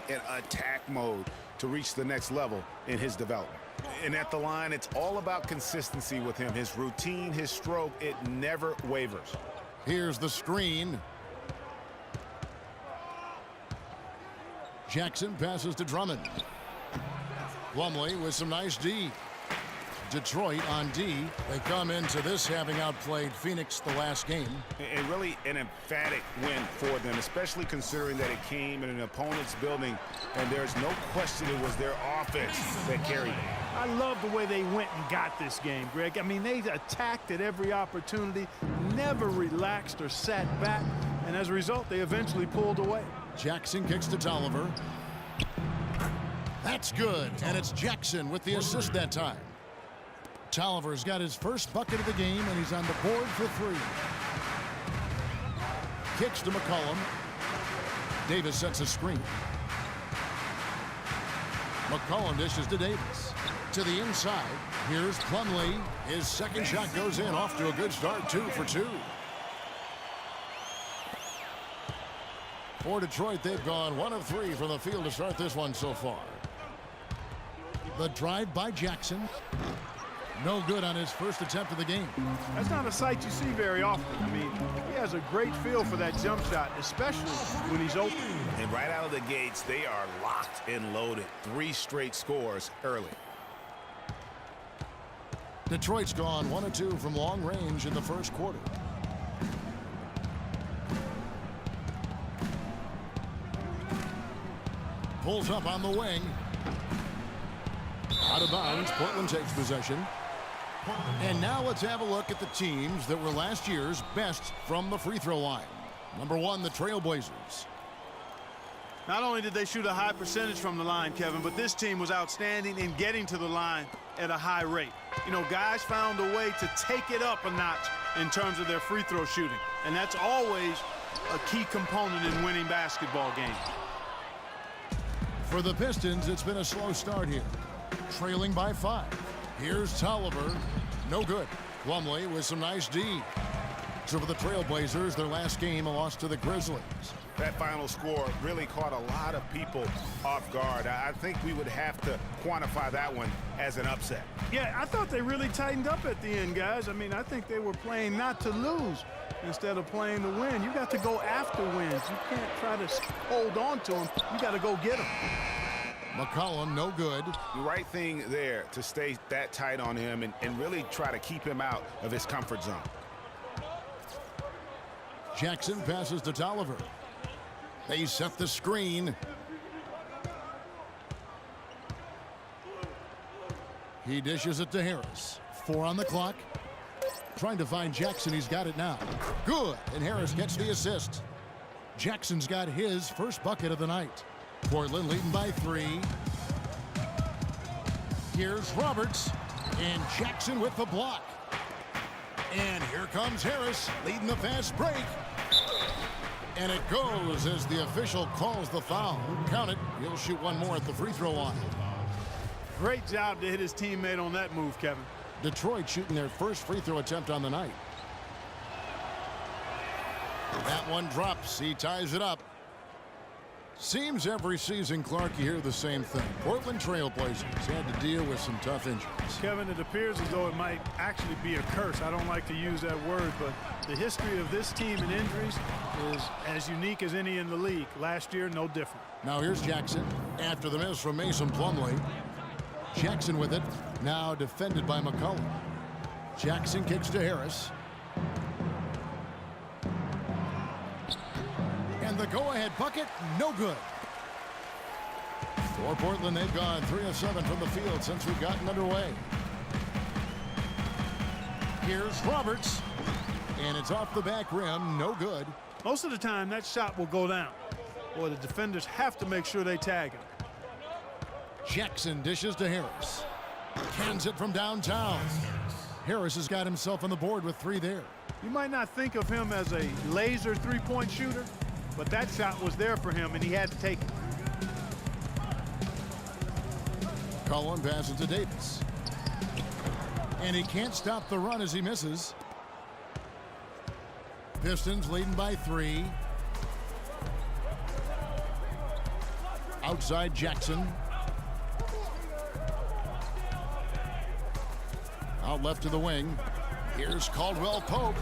in attack mode to reach the next level in his development. And at the line, it's all about consistency with him. His routine, his stroke, it never wavers. Here's the screen. Jackson passes to Drummond. Plumlee with some nice D. Detroit on D. They come into this having outplayed Phoenix the last game. And really an emphatic win for them, especially considering that it came in an opponent's building, and there's no question it was their offense that carried it. I love the way they went and got this game, Greg. I mean, they attacked at every opportunity, never relaxed or sat back, and as a result, they eventually pulled away. Jackson kicks to Tolliver. That's good, and it's Jackson with the assist that time. Tolliver's got his first bucket of the game, and he's on the board for 3. Kicks to McCollum. Davis sets a screen. McCollum dishes to Davis. To the inside, here's Plumlee. His second shot goes in, off to a good start, 2 for 2. For Detroit, they've gone 1 of 3 from the field to start this one so far. The drive by Jackson. No good on his first attempt of the game. That's not a sight you see very often. I mean, he has a great feel for that jump shot, especially when he's open. And right out of the gates, they are locked and loaded. 3 straight scores early. Detroit's gone 1 of 2 from long range in the first quarter. Pulls up on the wing. Out of bounds, Portland takes possession. And now let's have a look at the teams that were last year's best from the free throw line. Number 1, the Trailblazers. Not only did they shoot a high percentage from the line, Kevin, but this team was outstanding in getting to the line at a high rate. You know, guys found a way to take it up a notch in terms of their free throw shooting. And that's always a key component in winning basketball games. For the Pistons, it's been a slow start here. Trailing by 5. Here's Tolliver. No good. Plumlee with some nice D. So for the Trailblazers, their last game, a loss to the Grizzlies. That final score really caught a lot of people off guard. I think we would have to quantify that one as an upset. Yeah, I thought they really tightened up at the end, guys. I mean, I think they were playing not to lose instead of playing to win. You got to go after wins. You can't try to hold on to them. You got to go get them. McCollum, no good. The right thing there to stay that tight on him and really try to keep him out of his comfort zone. Jackson passes to Tolliver. They set the screen. He dishes it to Harris. 4 on the clock. Trying to find Jackson. He's got it now. Good. And Harris gets the assist. Jackson's got his first bucket of the night. Portland leading by 3. Here's Roberts. And Jackson with the block. And here comes Harris leading the fast break. And it goes as the official calls the foul. Count it. He'll shoot 1 more at the free throw line. Great job to hit his teammate on that move, Kevin. Detroit shooting their first free throw attempt on the night. That one drops. He ties it up. Seems every season, Clark, you hear the same thing. Portland Trailblazers had to deal with some tough injuries. Kevin, it appears as though it might actually be a curse. I don't like to use that word, but the history of this team and injuries is as unique as any in the league. Last year, no different. Now here's Jackson after the miss from Mason Plumlee. Jackson with it, now defended by McCollum. Jackson kicks to Harris. And the go-ahead bucket, no good. For Portland, they've gone 3 of 7 from the field since we've gotten underway. Here's Roberts. And it's off the back rim, no good. Most of the time, that shot will go down. Boy, the defenders have to make sure they tag him. Jackson dishes to Harris. Cans it from downtown. Harris has got himself on the board with 3 there. You might not think of him as a laser three-point shooter, but that shot was there for him, and he had to take it. Cullen passes to Davis. And he can't stop the run as he misses. Pistons leading by 3. Outside Jackson. Out left to the wing. Here's Caldwell Pope.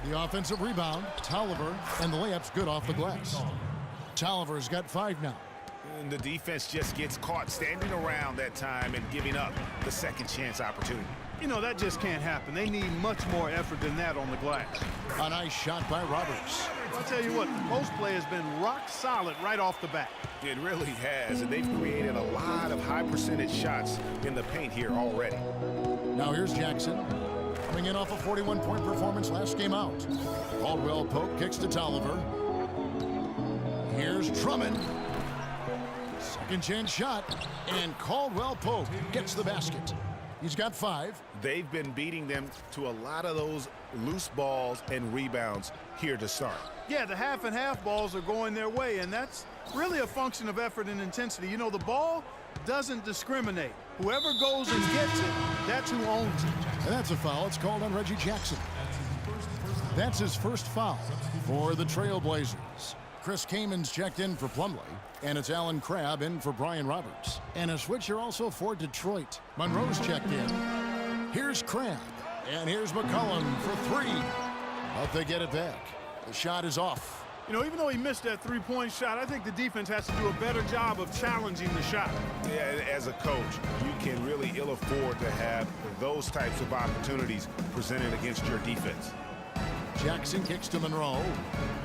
The offensive rebound. Tolliver, and the layup's good off the glass. Tolliver's got 5 now. And the defense just gets caught standing around that time and giving up the second chance opportunity. You know, that just can't happen. They need much more effort than that on the glass. A nice shot by Roberts. I'll tell you what, the post play has been rock solid right off the bat. It really has, and they've created a lot of high percentage shots in the paint here already. Now here's Jackson. Coming in off a 41-point performance last game out. Caldwell Pope kicks to Tolliver. Here's Drummond. Second chance shot, and Caldwell Pope gets the basket. He's got 5. They've been beating them to a lot of those loose balls and rebounds here to start. Yeah, the half and half balls are going their way, and that's really a function of effort and intensity. You know, the ball doesn't discriminate. Whoever goes and gets it, that's who owns it. And that's a foul. It's called on Reggie Jackson. That's his first foul for the Trailblazers. Chris Kamen's checked in for Plumlee, and it's Alan Crabb in for Brian Roberts. And a switcher also for Detroit. Monroe's checked in. Here's Crabb, and here's McCollum for 3. But they get it back. The shot is off. You know, even though he missed that three-point shot, I think the defense has to do a better job of challenging the shot. Yeah, as a coach, you can really ill afford to have those types of opportunities presented against your defense. Jackson kicks to Monroe.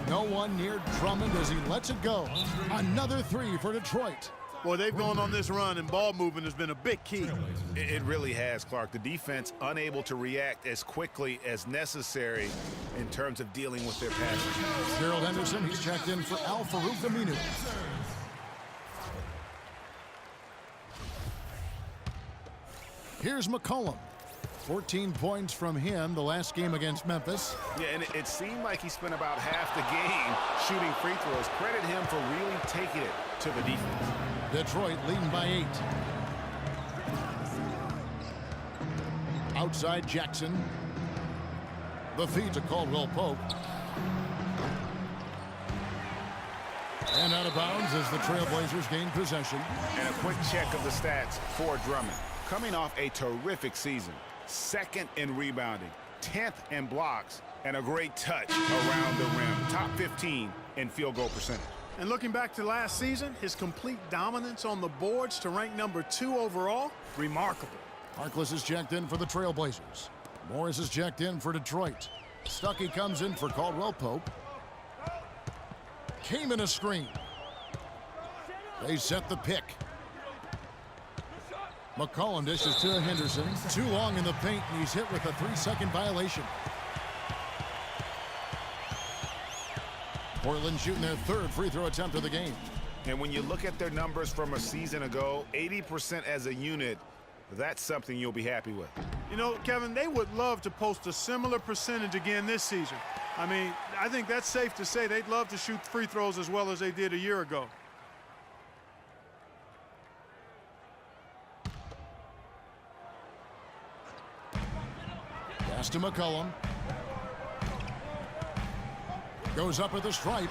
No one near Drummond as he lets it go. Another 3 for Detroit. Boy, they've gone on this run, and ball movement has been a big key. It really has, Clark. The defense unable to react as quickly as necessary in terms of dealing with their passes. Gerald Henderson, he's checked in for Al-Farouq Aminu. Here's McCollum. 14 points from him the last game against Memphis. Yeah, and it seemed like he spent about half the game shooting free throws. Credit him for really taking it to the defense. Detroit leading by 8. Outside Jackson. The feed to Caldwell Pope. And out of bounds as the Trailblazers gain possession. And a quick check of the stats for Drummond. Coming off a terrific season. 2nd in rebounding, 10th in blocks, and a great touch around the rim. Top 15 in field goal percentage. And looking back to last season, his complete dominance on the boards to rank number 2 overall, remarkable. Harkless is checked in for the Trailblazers. Morris is checked in for Detroit. Stuckey comes in for Caldwell Pope. Kaman a screen. They set the pick. McCollum dishes to Henderson. Too long in the paint, and he's hit with a 3-second violation. Portland shooting their 3rd free throw attempt of the game. And when you look at their numbers from a season ago, 80% as a unit, that's something you'll be happy with. You know, Kevin, they would love to post a similar percentage again this season. I mean, I think that's safe to say they'd love to shoot free throws as well as they did a year ago. Pass to McCollum. Goes up at the stripe.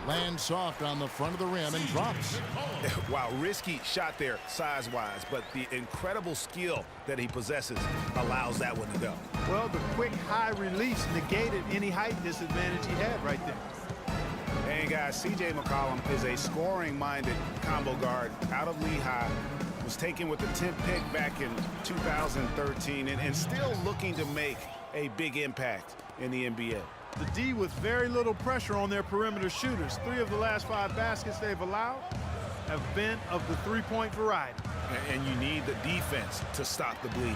Lands soft on the front of the rim and drops. Wow, risky shot there size-wise, but the incredible skill that he possesses allows that one to go. Well, the quick high release negated any height disadvantage he had right there. Hey, guys, C.J. McCollum is a scoring-minded combo guard out of Lehigh. Was taken with the 10th pick back in 2013 and still looking to make a big impact in the NBA. The D with very little pressure on their perimeter shooters. 3 of the last 5 baskets they've allowed have been of the three-point variety. And you need the defense to stop the bleeding.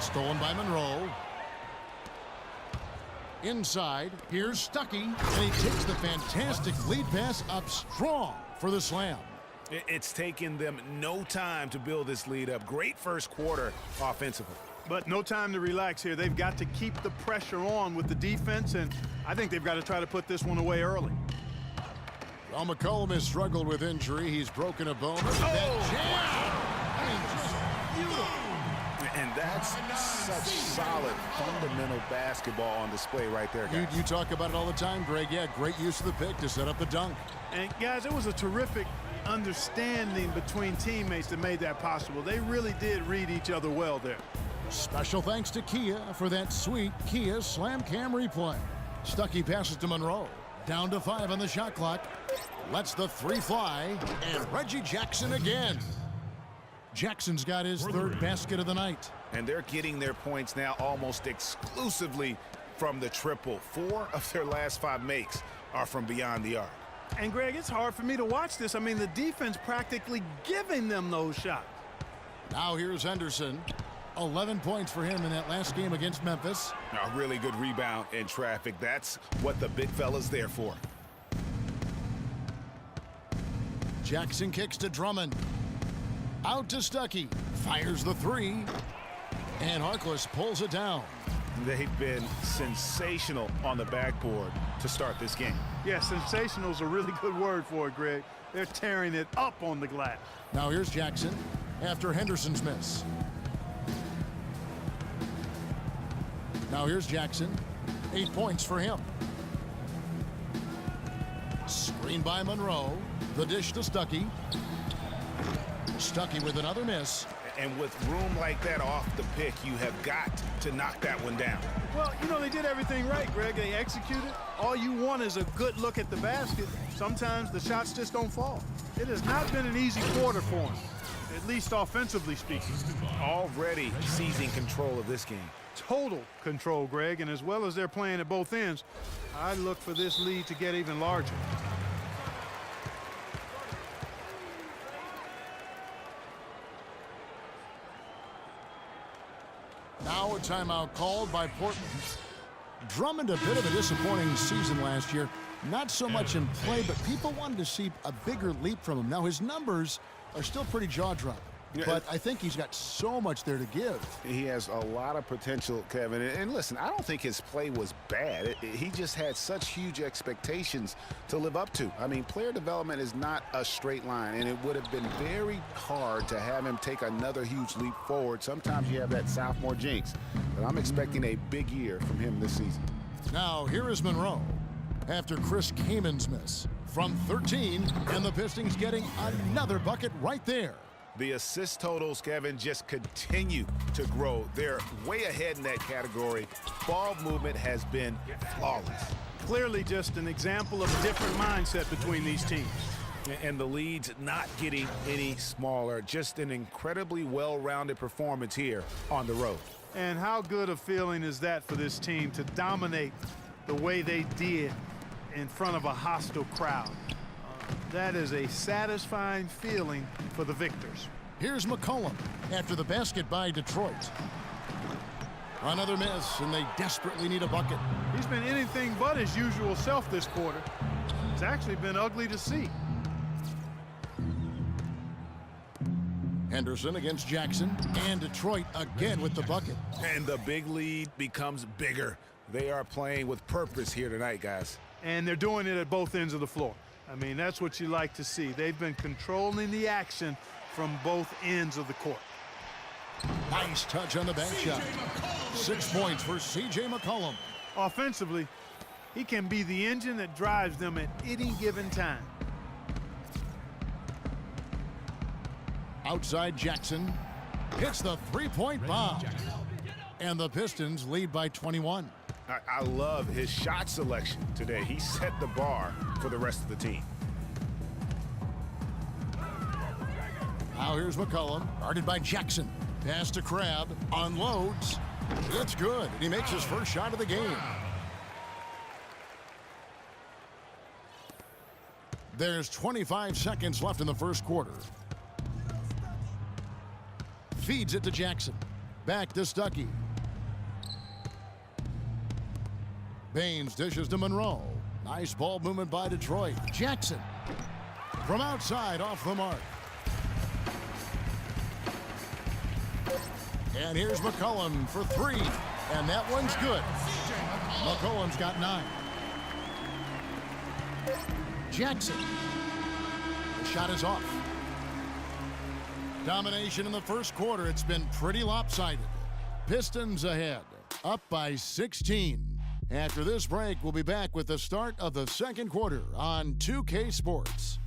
Stolen by Monroe. Inside, here's Stuckey, and he takes the fantastic lead pass up strong for the slam. It's taken them no time to build this lead up. Great first quarter offensively. But no time to relax here. They've got to keep the pressure on with the defense, and I think they've got to try to put this one away early. Well, McCollum has struggled with injury. He's broken a bone. And that's such solid, fundamental basketball on display right there, guys. You talk about it all the time, Greg. Yeah, great use of the pick to set up the dunk. And, guys, it was a terrific understanding between teammates that made that possible. They really did read each other well there. Special thanks to Kia for that sweet Kia Slam Cam replay. Stuckey passes to Monroe. Down to 5 on the shot clock. Lets the 3 fly. And Reggie Jackson again. Jackson's got his 3rd basket of the night. And they're getting their points now almost exclusively from the triple. 4 of their last 5 makes are from beyond the arc. And, Greg, it's hard for me to watch this. I mean, the defense practically giving them those shots. Now here's Henderson. 11 points for him in that last game against Memphis. A really good rebound in traffic. That's what the big fella's there for. Jackson kicks to Drummond. Out to Stuckey. Fires the 3. And Harkless pulls it down. They've been sensational on the backboard to start this game. Yeah, sensational is a really good word for it, Greg. They're tearing it up on the glass. Now here's Jackson after Henderson's miss. Now here's Jackson. 8 points for him. Screen by Monroe. The dish to Stuckey. Stuckey with another miss. And with room like that off the pick, you have got to knock that one down. Well, you know, they did everything right, Greg. They executed. All you want is a good look at the basket. Sometimes the shots just don't fall. It has not been an easy quarter for them, at least offensively speaking. Already seizing control of this game. Total control, Greg, and as well as they're playing at both ends, I look for this lead to get even larger. Now a timeout called by Portland. Drummond, a bit of a disappointing season last year. Not so much in play, but people wanted to see a bigger leap from him. Now his numbers are still pretty jaw-dropping. Yeah. But I think he's got so much there to give. He has a lot of potential, Kevin. And listen, I don't think his play was bad. He just had such huge expectations to live up to. I mean, player development is not a straight line, and it would have been very hard to have him take another huge leap forward. Sometimes you have that sophomore jinx, but I'm expecting a big year from him this season. Now here is Monroe after Chris Kamen's miss from 13, and the Pistons getting another bucket right there. The assist totals, Kevin, just continue to grow. They're way ahead in that category. Ball movement has been flawless. Clearly just an example of a different mindset between these teams. And the lead's not getting any smaller. Just an incredibly well-rounded performance here on the road. And how good a feeling is that for this team to dominate the way they did in front of a hostile crowd? That is a satisfying feeling for the victors. Here's McCollum after the basket by Detroit. Another miss, and they desperately need a bucket. He's been anything but his usual self this quarter. It's actually been ugly to see. Henderson against Jackson, and Detroit again with the bucket. And the big lead becomes bigger. They are playing with purpose here tonight, guys. And they're doing it at both ends of the floor. I mean, that's what you like to see. They've been controlling the action from both ends of the court. Nice touch on the bank shot. 6 points for C.J. McCollum. Offensively, he can be the engine that drives them at any given time. Outside Jackson hits the three-point bomb. And the Pistons lead by 21. I love his shot selection today. He set the bar for the rest of the team. Now here's McCollum, guarded by Jackson. Pass to Crabbe, unloads. It's good, and he makes his first shot of the game. There's 25 seconds left in the first quarter. Feeds it to Jackson. Back to Stuckey. Baines dishes to Monroe. Nice ball movement by Detroit. Jackson from outside off the mark. And here's McCollum for 3. And that one's good. McCollum's got 9. Jackson. The shot is off. Domination in the first quarter. It's been pretty lopsided. Pistons ahead, up by 16. After this break, we'll be back with the start of the second quarter on 2K Sports.